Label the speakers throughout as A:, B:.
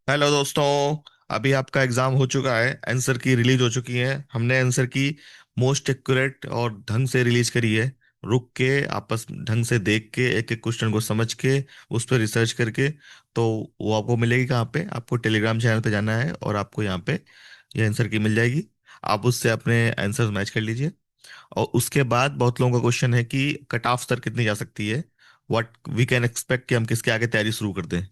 A: Hello दोस्तों। अभी आपका एग्जाम हो चुका है, आंसर की रिलीज हो चुकी है। हमने आंसर की मोस्ट एक्यूरेट और ढंग से रिलीज करी है। रुक के आपस ढंग से देख के एक एक क्वेश्चन को समझ के उस पर रिसर्च करके। तो वो आपको मिलेगी कहाँ पे? आपको टेलीग्राम चैनल पे जाना है और आपको यहाँ पे ये आंसर की मिल जाएगी। आप उससे अपने आंसर्स मैच कर लीजिए। और उसके बाद बहुत लोगों का क्वेश्चन है कि कट ऑफ स्तर कितनी जा सकती है, व्हाट वी कैन एक्सपेक्ट कि हम किसके आगे तैयारी शुरू कर दें।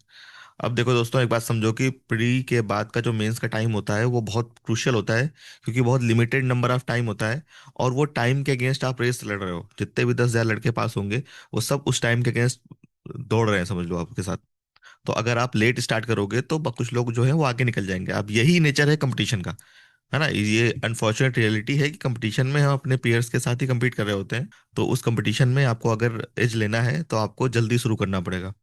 A: अब देखो दोस्तों, एक बात समझो कि प्री के बाद का जो मेंस का टाइम होता है वो बहुत क्रूशियल होता है, क्योंकि बहुत लिमिटेड नंबर ऑफ टाइम होता है। और वो टाइम के अगेंस्ट आप रेस लड़ रहे हो। जितने भी 10,000 लड़के पास होंगे वो सब उस टाइम के अगेंस्ट दौड़ रहे हैं, समझ लो आपके साथ। तो अगर आप लेट स्टार्ट करोगे तो कुछ लोग जो है वो आगे निकल जाएंगे। अब यही नेचर है कंपटीशन का, है ना। ये अनफॉर्चुनेट रियलिटी है कि कंपटीशन में हम अपने पेयर्स के साथ ही compete कर रहे होते हैं। तो उस कंपटीशन में आपको अगर एज लेना है तो आपको जल्दी शुरू करना पड़ेगा।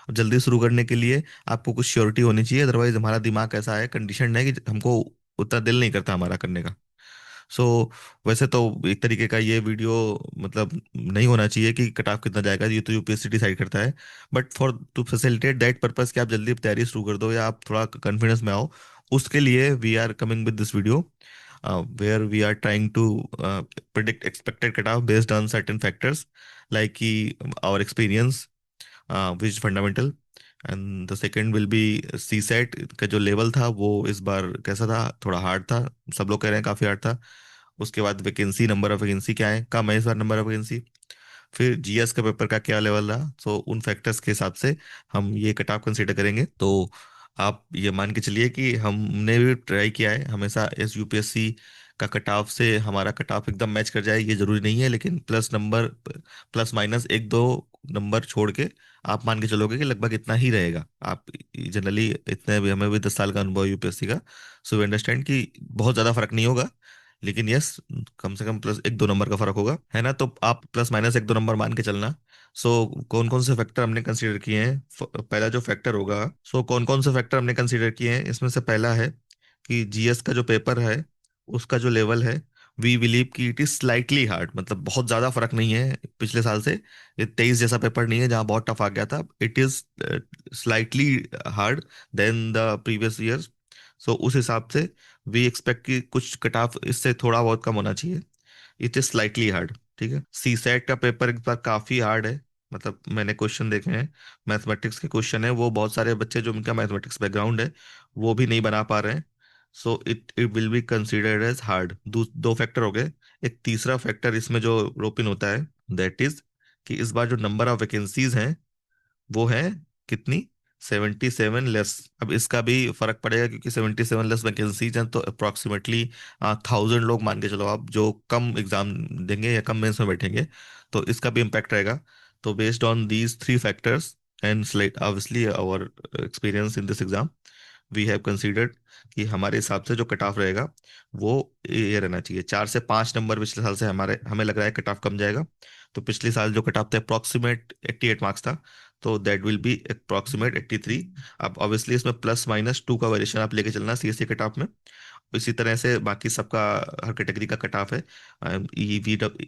A: और जल्दी शुरू करने के लिए आपको कुछ श्योरिटी होनी चाहिए, अदरवाइज हमारा दिमाग ऐसा है, कंडीशन है कि हमको उतना दिल नहीं करता हमारा करने का। सो वैसे तो एक तरीके का ये वीडियो मतलब नहीं होना चाहिए कि कट ऑफ कितना जाएगा, ये तो यूपीएससी डिसाइड करता है। But for to facilitate that purpose कि आप जल्दी तैयारी शुरू कर दो या आप थोड़ा कॉन्फिडेंस में आओ, उसके लिए we are coming with this video where we are trying to predict expected cutoff based on certain factors like कि our experience, which is fundamental, and the second will be C set का जो level था वो इस बार कैसा था, थोड़ा hard था। सब लोग कह रहे हैं काफी हार्ड था। उसके बाद वैकेंसी, नंबर ऑफ वैकेंसी क्या है, कम है इस बार नंबर ऑफ वैकेंसी। फिर जीएस का पेपर का क्या लेवल रहा, सो उन फैक्टर्स के हिसाब से हम ये कट ऑफ कंसीडर करेंगे। तो आप ये मान के चलिए कि हमने भी ट्राई किया है हमेशा इस यूपीएससी का कट ऑफ से हमारा कट ऑफ एकदम मैच कर जाए ये जरूरी नहीं है, लेकिन प्लस नंबर, प्लस माइनस एक दो नंबर छोड़ के आप मान के चलोगे कि लगभग इतना ही रहेगा। आप जनरली इतने भी, हमें भी 10 साल का अनुभव यूपीएससी का, सो वी अंडरस्टैंड कि बहुत ज्यादा फर्क नहीं होगा। लेकिन यस, कम से कम प्लस एक दो नंबर का फर्क होगा, है ना। तो आप प्लस माइनस एक दो नंबर मान के चलना। सो कौन कौन से फैक्टर हमने कंसीडर किए हैं? पहला जो फैक्टर होगा, सो कौन कौन से फैक्टर हमने कंसीडर किए हैं, इसमें से पहला है कि जीएस का जो पेपर है उसका जो लेवल है, वी बिलीव कि इट इज स्लाइटली हार्ड। मतलब बहुत ज्यादा फर्क नहीं है पिछले साल से। ये 23 जैसा पेपर नहीं है जहाँ बहुत टफ आ गया था। It is slightly hard than the previous years. So उस हिसाब से वी एक्सपेक्ट कि कुछ कट ऑफ इससे थोड़ा बहुत कम होना चाहिए। इट इज स्लाइटली हार्ड, ठीक है। सी सेट का पेपर इस बार काफी हार्ड है। मतलब मैंने क्वेश्चन देखे हैं, मैथमेटिक्स के क्वेश्चन है, वो बहुत सारे बच्चे जो उनका मैथमेटिक्स बैकग्राउंड है वो भी नहीं बना पा रहे हैं। So it it will be considered as hard. दो फैक्टर हो गए। एक तीसरा फैक्टर इसमें जो रोपिन होता है, दैट इज कि इस बार जो नंबर ऑफ वैकेंसीज हैं वो है कितनी, 77 लेस। अब इसका भी फर्क पड़ेगा क्योंकि 77 लेस वैकेंसीज हैं, तो अप्रोक्सीमेटली 1,000 लोग मान के चलो आप जो कम एग्जाम देंगे या कम मेंस में बैठेंगे। तो इसका भी इम्पैक्ट रहेगा। तो based on these three factors and slight obviously our experience in this exam, we have considered कि हमारे हिसाब से जो कट ऑफ रहेगा वो ये रहना चाहिए। 4 से 5 नंबर पिछले साल से हमारे हमें लग रहा है कट ऑफ कम जाएगा। तो पिछले साल जो कट ऑफ था अप्रोक्सीमेट 88 मार्क्स था, तो दैट विल बी अप्रोक्सीमेट 83। अब ऑब्वियसली इसमें +-2 का वेरिएशन आप लेके चलना सीएससी कट ऑफ में। इसी तरह से बाकी सबका, हर कैटेगरी का कट ऑफ है।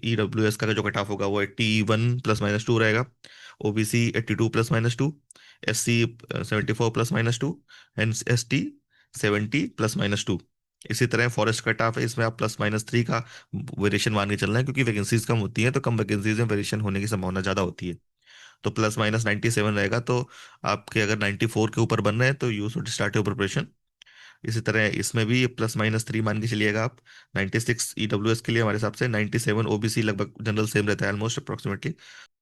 A: ईडब्ल्यूएस का जो कट ऑफ होगा वो 81 +-2 रहेगा। ओबीसी 82 +-2। एससी 74 +-2। And ST 70 +-2। इसी तरह फॉरेस्ट कट ऑफ है, इसमें आप +-3 का वेरिएशन मान के चलना है, क्योंकि वैकेंसीज कम होती हैं तो कम वैकेंसीज में वेरिएशन होने की संभावना ज्यादा होती है। तो +-97 रहेगा। तो आपके अगर 94 के ऊपर बन रहे हैं तो you should start your preparation. इसी तरह इसमें भी +-3 मान के चलिएगा आप। 96 ईडब्ल्यूएस के लिए हमारे हिसाब से, 97 ओबीसी लगभग जनरल सेम रहता है, ऑलमोस्ट अप्रोक्सीमेटली।